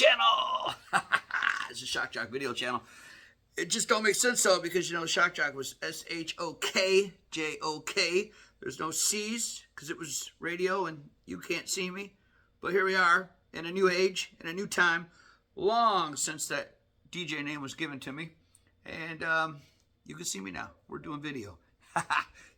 channel. It's a Shock Jock video channel. It just don't make sense though, because you know Shock Jock was SHOKJOK. There's no C's because it was radio and you can't see me. But here we are in a new age, in a new time, long since that DJ name was given to me. And you can see me now. We're doing video.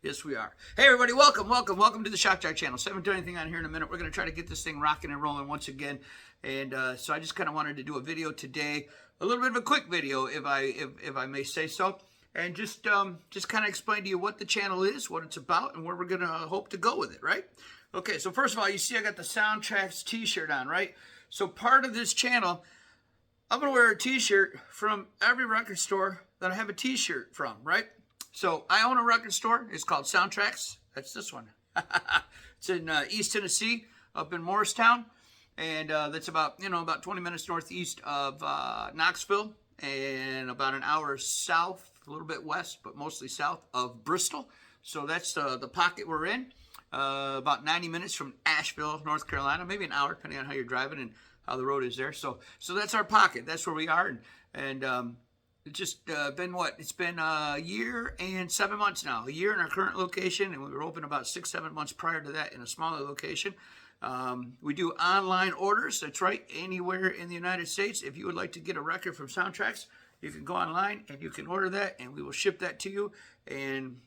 Yes, we are. Hey, everybody, welcome to the Shock Jock channel. So I haven't done anything on here in a minute. We're going to try to get this thing rocking and rolling once again. And so I just kind of wanted to do a video today, a little bit of a quick video, if I may say so, and just kind of explain to you what the channel is, what it's about, and where we're going to hope to go with it, right? Okay, so first of all, you see I got the Soundtracks t-shirt on, right? So part of this channel, I'm going to wear a t-shirt from every record store that I have a t-shirt from, right? So I own a record store. It's called Soundtracks. That's this one. It's in East Tennessee, up in Morristown. And that's about 20 minutes northeast of Knoxville and about an hour south, a little bit west, but mostly south of Bristol. So that's the pocket we're in. About 90 minutes from Asheville, North Carolina, maybe an hour, depending on how you're driving and how the road is there. So that's our pocket. That's where we are. And it's just been what? It's been a year and 7 months now. A year in our current location, and we were open about 6-7 months prior to that in a smaller location. We do online orders. That's right, anywhere in the United States. If you would like to get a record from Soundtracks, you can go online and you can order that, and we will ship that to you. And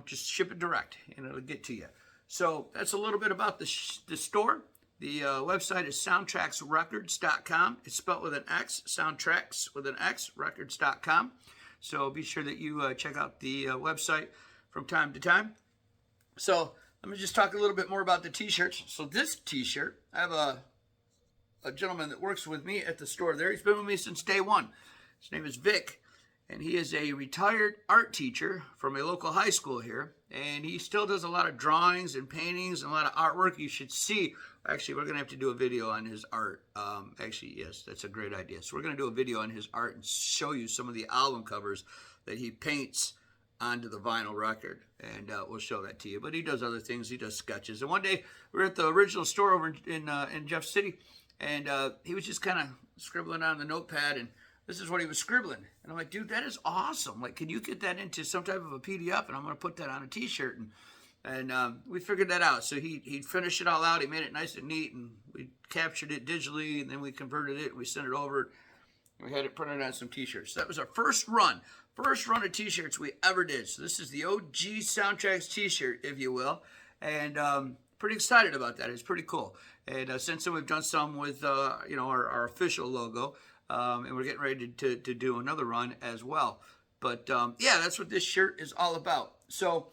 just ship it direct, and it'll get to you. So that's a little bit about the store. The website is soundtracksrecords.com. It's spelled with an X, soundtracks with an X, records.com. So be sure that you check out the website from time to time. So let me just talk a little bit more about the t-shirts. So this t-shirt, I have a gentleman that works with me at the store there. He's been with me since day one. His name is Vic, and he is a retired art teacher from a local high school here. And he still does a lot of drawings and paintings and a lot of artwork. You should see. Actually, we're going to have to do a video on his art. Actually, yes, that's a great idea. So we're going to do a video on his art and show you some of the album covers that he paints onto the vinyl record. And we'll show that to you. But he does other things. He does sketches. And one day, we were at the original store over in Jeff City. And he was just kind of scribbling on the notepad. And this is what he was scribbling. And I'm like, dude, that is awesome. Like, can you get that into some type of a PDF? And I'm going to put that on a t-shirt. And we figured that out. So he finished it all out. He made it nice and neat. And we captured it digitally. And then we converted it. And we sent it over. And we had it printed on some t-shirts. So that was our first run of t-shirts we ever did. So this is the OG Soundtracks t-shirt, if you will. And pretty excited about that. It's pretty cool. And since then, we've done some with our official logo. And we're getting ready to do another run as well. But yeah, that's what this shirt is all about. So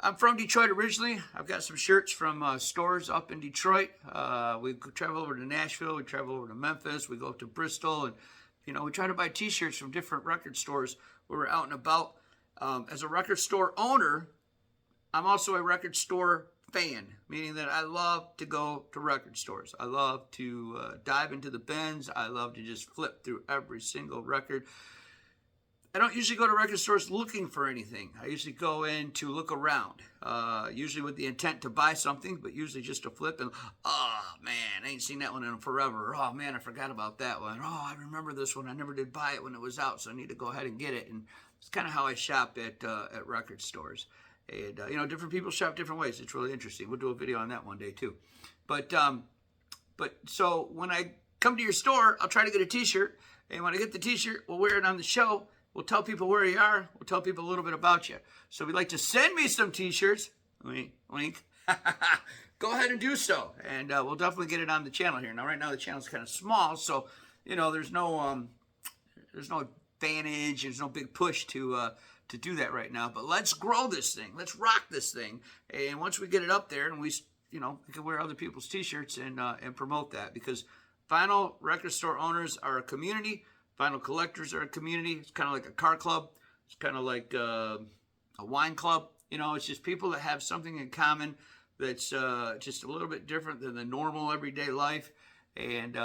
I'm from Detroit originally. I've got some shirts from stores up in Detroit. We travel over to Nashville. We travel over to Memphis. We go up to Bristol. And, we try to buy t-shirts from different record stores where we're out and about. As a record store owner, I'm also a record store fan, meaning that I love to go to record stores. I love to dive into the bins. I love to just flip through every single record. I don't usually go to record stores looking for anything. I usually go in to look around, usually with the intent to buy something, but usually just to flip and, oh, man, I ain't seen that one in forever. Oh, man, I forgot about that one. Oh, I remember this one. I never did buy it when it was out, so I need to go ahead and get it. And it's kind of how I shop at record stores. And, different people shop different ways. It's really interesting. We'll do a video on that one day, too. But so when I come to your store, I'll try to get a t-shirt. And when I get the t-shirt, we'll wear it on the show. We'll tell people where you are. We'll tell people a little bit about you. So if you'd like to send me some t-shirts, wink, go ahead and do so. And we'll definitely get it on the channel here. Now, right now, the channel's kind of small. So, there's no advantage. There's no big push to do that right now. But let's grow this thing. Let's rock this thing. And once we get it up there and we can wear other people's t-shirts and promote that, because vinyl record store owners are a community. Vinyl collectors are a community. It's kind of like a car club. It's kind of like a wine club. It's just people that have something in common that's just a little bit different than the normal everyday life. And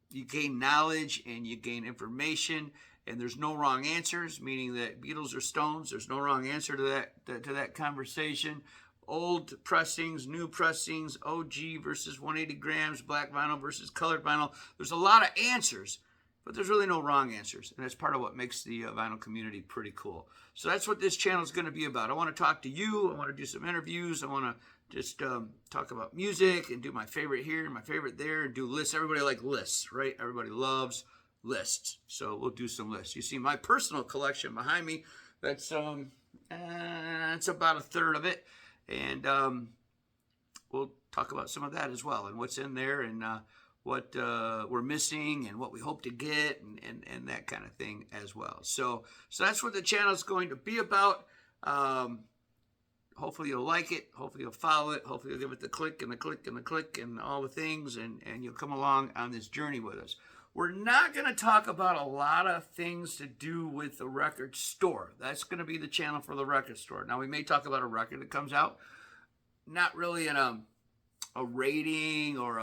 you gain knowledge and you gain information. And there's no wrong answers, meaning that Beatles or Stones, there's no wrong answer to that conversation. old pressings, new pressings, OG versus 180 grams, black vinyl versus colored vinyl. There's a lot of answers, but there's really no wrong answers. And that's part of what makes the vinyl community pretty cool. So that's what this channel is going to be about. I want to talk to you. I want to do some interviews. I want to just talk about music and do my favorite here and my favorite there and do lists. Everybody likes lists, right? Everybody loves lists. So we'll do some lists. You see my personal collection behind me. That's about a third of it. And we'll talk about some of that as well and what's in there and what we're missing and what we hope to get and that kind of thing as well. So that's what the channel is going to be about. Hopefully you'll like it. Hopefully you'll follow it. Hopefully you'll give it the click and the click and the click and all the things and you'll come along on this journey with us. We're not going to talk about a lot of things to do with the record store. That's going to be the channel for the record store. Now, we may talk about a record that comes out, not really in a rating or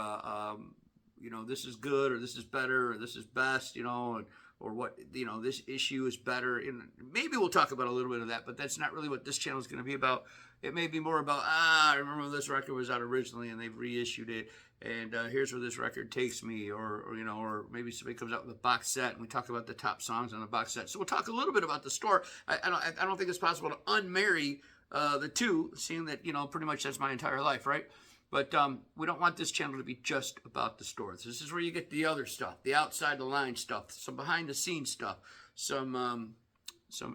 this is good or this is better or this is best, or what, this issue is better. And maybe we'll talk about a little bit of that, but that's not really what this channel is going to be about. It may be more about, I remember this record was out originally and they've reissued it. And here's where this record takes me, or maybe somebody comes out with a box set and we talk about the top songs on the box set. So we'll talk a little bit about the store. I don't think it's possible to unmarry the two, seeing that, pretty much that's my entire life, right? But we don't want this channel to be just about the store. This is where you get the other stuff, the outside the line stuff, some behind the scenes stuff, some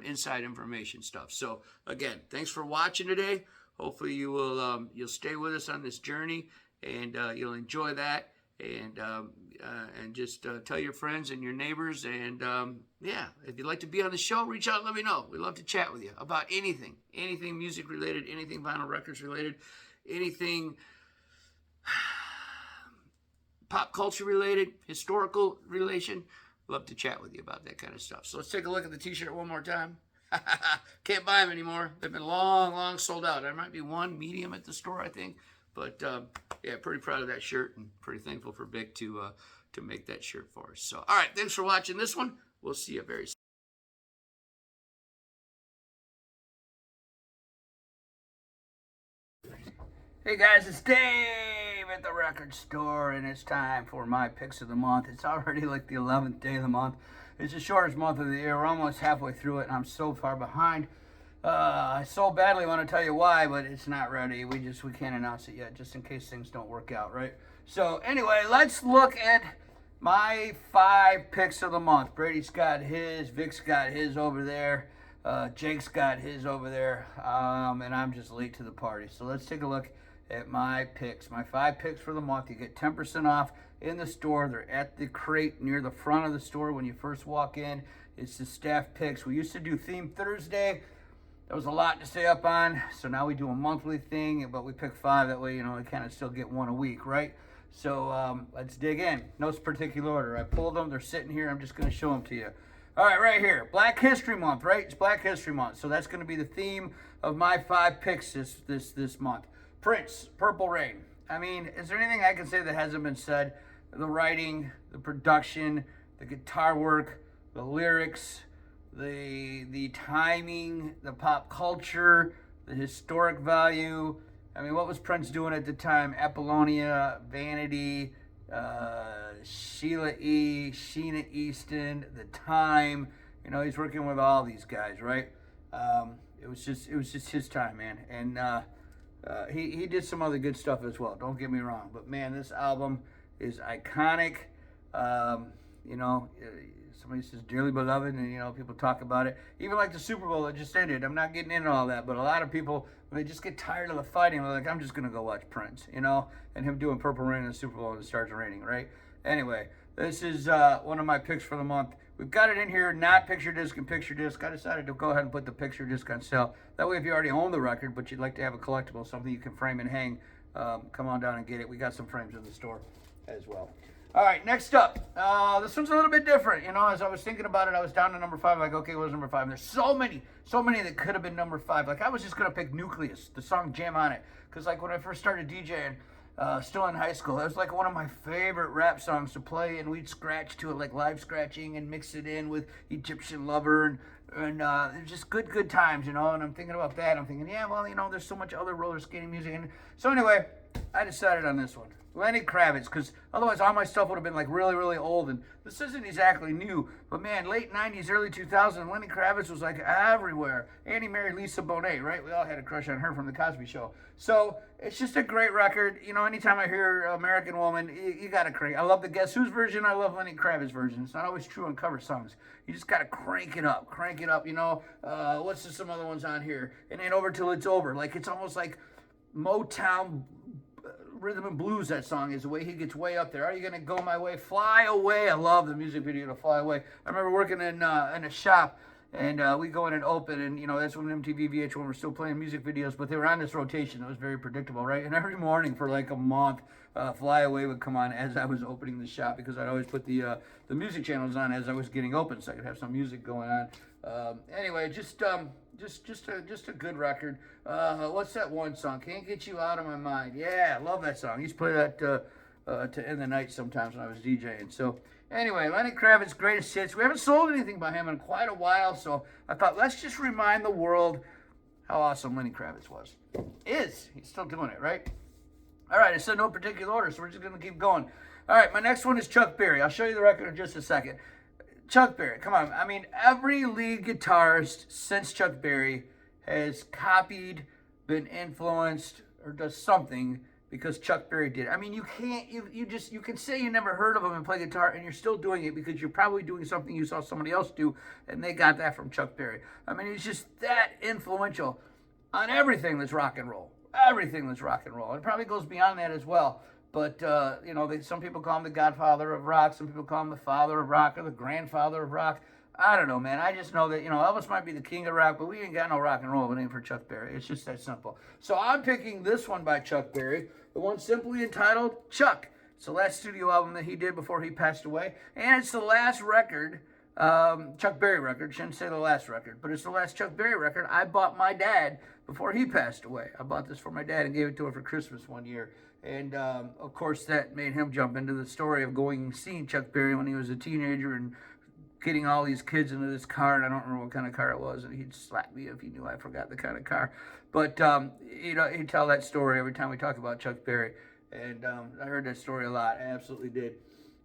inside information stuff. So again, thanks for watching today. Hopefully you will you'll stay with us on this journey. And you'll enjoy that, and just tell your friends and your neighbors. And if you'd like to be on the show, reach out and let me know. We'd love to chat with you about anything music related, anything vinyl records related, anything pop culture related, historical relation. Love to chat with you about that kind of stuff. So let's take a look at the t-shirt one more time. Can't buy them anymore. They've been long sold out. There might be one medium at the store, I think. But, pretty proud of that shirt and pretty thankful for Vic to make that shirt for us. So, all right, thanks for watching this one. We'll see you very soon. Hey, guys, it's Dave at the record store, and it's time for my picks of the month. It's already like the 11th day of the month. It's the shortest month of the year. We're almost halfway through it, and I'm so far behind. I so badly want to tell you why, but it's not ready. We can't announce it yet, just in case things don't work out, right? So anyway, let's look at my 5 picks of the month. Brady's got his, Vic's got his over there, Jake's got his over there, and I'm just late to the party. So let's take a look at my picks. My 5 picks for the month. You get 10% off in the store. They're at the crate near the front of the store when you first walk in. It's the staff picks. We used to do Theme Thursday. That was a lot to stay up on, so now we do a monthly thing, but we pick 5. That way, we kind of still get one a week, right? So let's dig in. No particular order. I pulled them. They're sitting here. I'm just going to show them to you. All right, right here. Black History Month, right? It's Black History Month, so that's going to be the theme of my 5 picks this month. Prince, Purple Rain. I mean, is there anything I can say that hasn't been said? The writing, the production, the guitar work, the lyrics, the timing, the pop culture, the historic value. I mean, what was Prince doing at the time? Apollonia, Vanity, Sheena Easton, The Time. He's working with all these guys, right? It was just his time, man. And he did some other good stuff as well. Don't get me wrong, but man, this album is iconic. Somebody says dearly beloved, and people talk about it. Even like the Super Bowl that just ended. I'm not getting into all that, but a lot of people, when they just get tired of the fighting, they're like, I'm just gonna go watch Prince, and him doing Purple Rain in the Super Bowl and it starts raining, right? Anyway, this is one of my picks for the month. We've got it in here, not picture disc and picture disc. I decided to go ahead and put the picture disc on sale. That way, if you already own the record, but you'd like to have a collectible, something you can frame and hang, come on down and get it. We got some frames in the store as well. All right, next up. This one's a little bit different. As I was thinking about it, I was down to number 5. Like, okay, what was number 5? And there's so many that could have been number 5. Like, I was just going to pick Nucleus, the song Jam On It. Because, like, when I first started DJing, still in high school. It was like one of my favorite rap songs to play, and we'd scratch to it, like live scratching, and mix it in with Egyptian Lover, and just good times, And I'm thinking about that. I'm thinking, yeah, well, there's so much other roller skating music. And so anyway, I decided on this one. Lenny Kravitz, because otherwise all my stuff would have been like really, really old, and this isn't exactly new, but man, late 90s, early 2000s, Lenny Kravitz was like everywhere. And he married Lisa Bonet, right? We all had a crush on her from The Cosby Show. So it's just a great record. Anytime I hear American Woman, you got to crank. I love the Guess Who's version. I love Lenny Kravitz version. It's not always true on cover songs. You just got to crank it up, what's some other ones on here? It Ain't Over Till It's Over. Like, it's almost like Motown rhythm and blues. That song is the way he gets way up there. Are you gonna go my way? Fly Away. I love the music video to Fly Away. I remember working in a shop, and we go in and open, and that's when MTV VH1 were still playing music videos, but they were on this rotation. It was very predictable, right? And every morning for like a month, Fly Away would come on as I was opening the shop, because I'd always put the music channels on as I was getting open, so I could have some music going on. Anyway, just a good record. What's that one song? Can't Get You Out of My Mind. Yeah, I love that song. I used to play that to end the night sometimes when I was DJing. So anyway, Lenny Kravitz, greatest hits. We haven't sold anything by him in quite a while, so I thought let's just remind the world how awesome Lenny Kravitz was. He's still doing it, right? All right, it's in no particular order, so we're just going to keep going. All right, my next one is Chuck Berry. I'll show you the record in just a second. Chuck Berry, come on. I mean, every lead guitarist since Chuck Berry has copied, been influenced, or does something because Chuck Berry did. I mean, you can say you never heard of him and play guitar, and you're still doing it because you're probably doing something you saw somebody else do, and they got that from Chuck Berry. I mean, he's just that influential on everything that's rock and roll. Everything that's rock and roll. It probably goes beyond that as well. But, some people call him the godfather of rock. Some people call him the father of rock or the grandfather of rock. I don't know, man. I just know that, Elvis might be the king of rock, but we ain't got no rock and roll if it ain't for Chuck Berry. It's just that simple. So I'm picking this one by Chuck Berry, the one simply entitled Chuck. It's the last studio album that he did before he passed away. And it's the last record, Chuck Berry record. Shouldn't say the last record, but it's the last Chuck Berry record I bought my dad before he passed away. I bought this for my dad and gave it to him for Christmas one year. And, of course, that made him jump into the story of going and seeing Chuck Berry when he was a teenager and getting all these kids into this car. And I don't remember what kind of car it was. And he'd slap me if he knew I forgot the kind of car. But, he'd tell that story every time we talk about Chuck Berry. And I heard that story a lot. I absolutely did.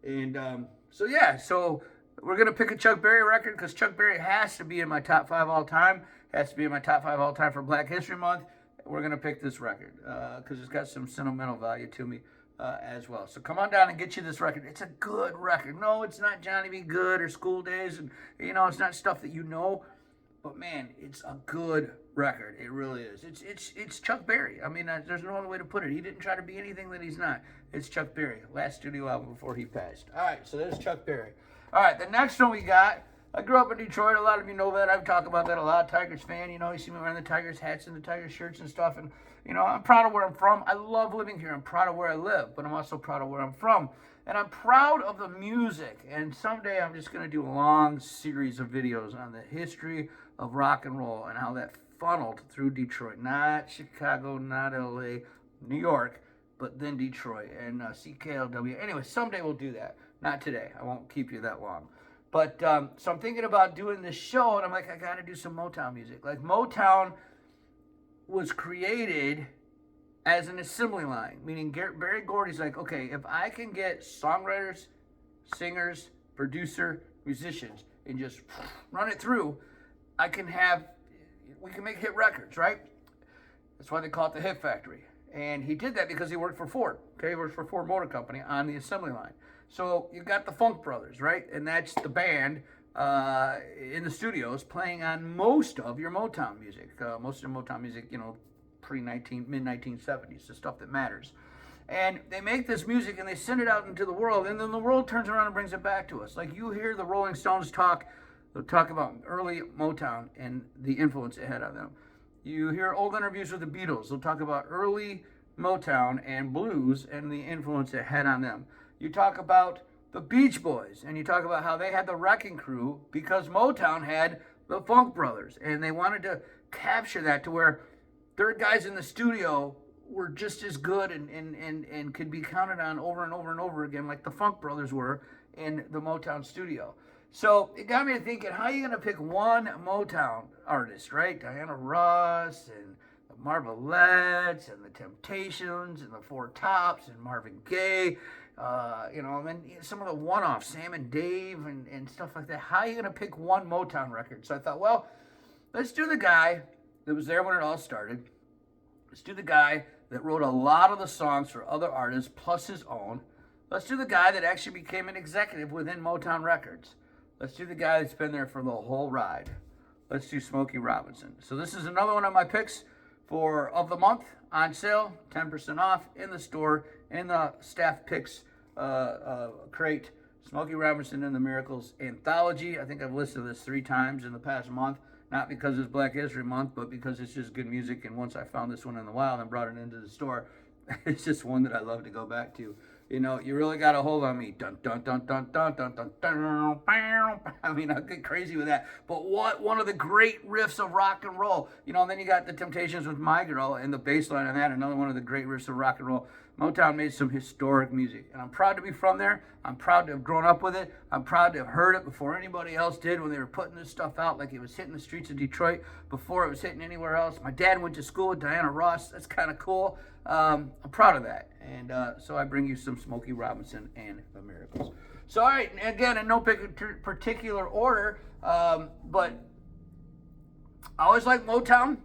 And so we're going to pick a Chuck Berry record because Chuck Berry has to be in my top 5 all time. Has to be in my top 5 all time for Black History Month. We're going to pick this record because it's got some sentimental value to me as well. So come on down and get you this record. It's a good record. No, it's not Johnny B. Good or School Days, and it's not stuff that you know. But man, it's a good record. It really is. It's Chuck Berry. I mean, there's no other way to put it. He didn't try to be anything that he's not. It's Chuck Berry. Last studio album before he passed. All right, so there's Chuck Berry. All right, the next one we got. I grew up in Detroit. A lot of you know that. I've talked about that a lot. Tigers fan. You see me wearing the Tigers hats and the Tigers shirts and stuff. And, I'm proud of where I'm from. I love living here. I'm proud of where I live. But I'm also proud of where I'm from. And I'm proud of the music. And someday I'm just going to do a long series of videos on the history of rock and roll and how that funneled through Detroit. Not Chicago, not L.A., New York, but then Detroit and CKLW. Anyway, someday we'll do that. Not today. I won't keep you that long. But, so I'm thinking about doing this show, and I'm like, I got to do some Motown music. Like, Motown was created as an assembly line, meaning Berry Gordy's like, okay, if I can get songwriters, singers, producer, musicians, and just run it through, we can make hit records, right? That's why they call it the Hit Factory. And he did that because he worked for Ford. Okay, he worked for Ford Motor Company on the assembly line. So you got the Funk Brothers, right? And that's the band in the studios playing on most of your Motown music. Most of your Motown music, mid-1970s, the stuff that matters. And they make this music and they send it out into the world, and then the world turns around and brings it back to us. Like you hear the Rolling Stones they'll talk about early Motown and the influence it had on them. You hear old interviews with the Beatles. They'll talk about early Motown and blues and the influence it had on them. You talk about the Beach Boys, and you talk about how they had the Wrecking Crew because Motown had the Funk Brothers, and they wanted to capture that to where third guys in the studio were just as good and could be counted on over and over and over again, like the Funk Brothers were in the Motown studio. So it got me to thinking, how are you going to pick one Motown artist, right? Diana Ross and the Marvelettes and the Temptations and the Four Tops and Marvin Gaye, and then some of the one-offs, Sam and Dave and stuff like that. How are you going to pick one Motown record? So I thought, well, let's do the guy that was there when it all started. Let's do the guy that wrote a lot of the songs for other artists plus his own. Let's do the guy that actually became an executive within Motown Records. Let's do the guy that's been there for the whole ride. Let's do Smokey Robinson. So this is another one of my picks of the month, on sale, 10% off in the store, in the staff picks crate. Smokey Robinson and the Miracles Anthology. I think I've listed this 3 times in the past month. Not because it's Black History Month, but because it's just good music. And once I found this one in the wild and brought it into the store, it's just one that I love to go back to. You know, you really got a hold on me. Dun, dun, dun, dun, dun, dun, dun, dun, dun. I mean, I'll get crazy with that. But what one of the great riffs of rock and roll. You know, and then you got the Temptations with My Girl and the bass line on that. Another one of the great riffs of rock and roll. Motown made some historic music. And I'm proud to be from there. I'm proud to have grown up with it. I'm proud to have heard it before anybody else did when they were putting this stuff out, like it was hitting the streets of Detroit before it was hitting anywhere else. My dad went to school with Diana Ross. That's kind of cool. I'm proud of that. And so I bring you some Smokey Robinson and the Miracles. So, all right, again, in no particular order, but I always liked Motown,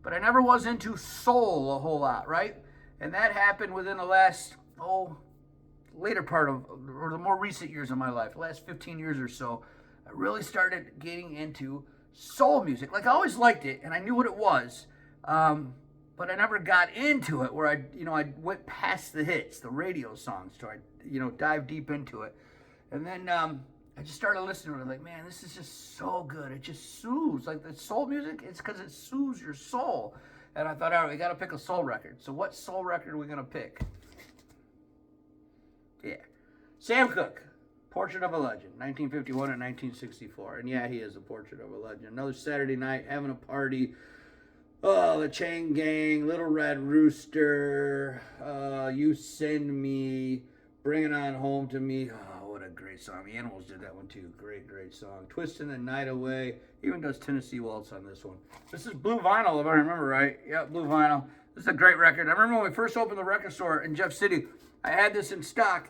but I never was into soul a whole lot, right? And that happened within the last, later part of, or the more recent years of my life, the last 15 years or so. I really started getting into soul music. Like, I always liked it, and I knew what it was, but I never got into it where I went past the hits, the radio songs, so I, dive deep into it. And then I just started listening to it. Like, man, this is just so good. It just soothes. Like, the soul music, it's because it soothes your soul. And I thought, all right, we got to pick a soul record. So what soul record are we going to pick? Yeah. Sam Cooke, Portrait of a Legend, 1951 and 1964. And yeah, he is a portrait of a legend. Another Saturday night, having a party. Oh, the Chain Gang, Little Red Rooster, You Send Me, Bring It On Home to Me. Oh, what a great song. The Animals did that one too. Great, great song. Twisting the Night Away. Even does Tennessee Waltz on this one. This is blue vinyl, if I remember right. Yeah, blue vinyl. This is a great record. I remember when we first opened the record store in Jeff City, I had this in stock,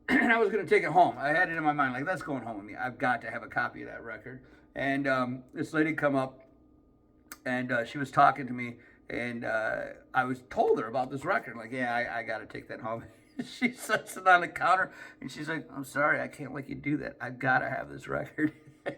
and I was going to take it home. I had it in my mind, like, that's going home with me. I've got to have a copy of that record. And this lady come up, and she was talking to me, and I was told her about this record. Like, yeah, I got to take that home. She sets it on the counter, and she's like, I'm sorry, I can't let you do that. I've got to have this record.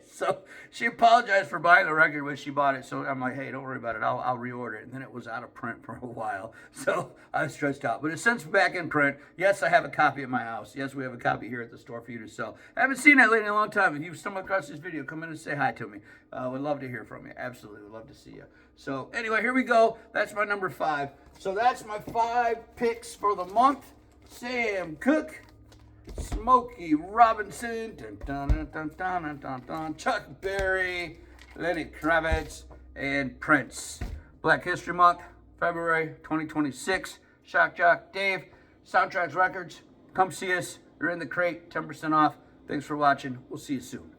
So she apologized for buying the record when she bought it. So I'm like, hey, don't worry about it. I'll reorder it. And then it was out of print for a while. So I was stressed out. But it's since back in print. Yes, I have a copy at my house. Yes, we have a copy here at the store for you to sell. I haven't seen that lady in a long time. If you've stumbled across this video, come in and say hi to me. Would love to hear from you. Absolutely. Would love to see you. So anyway, here we go. That's my number 5. So that's my 5 picks for the month. Sam Cooke, Smokey Robinson, dun, dun, dun, dun, dun, dun, dun, Chuck Berry, Lenny Kravitz, and Prince. Black History Month, February 2026. Shokjok Dave, Soundtracks Records. Come see us. You're in the crate, 10% off. Thanks for watching. We'll see you soon.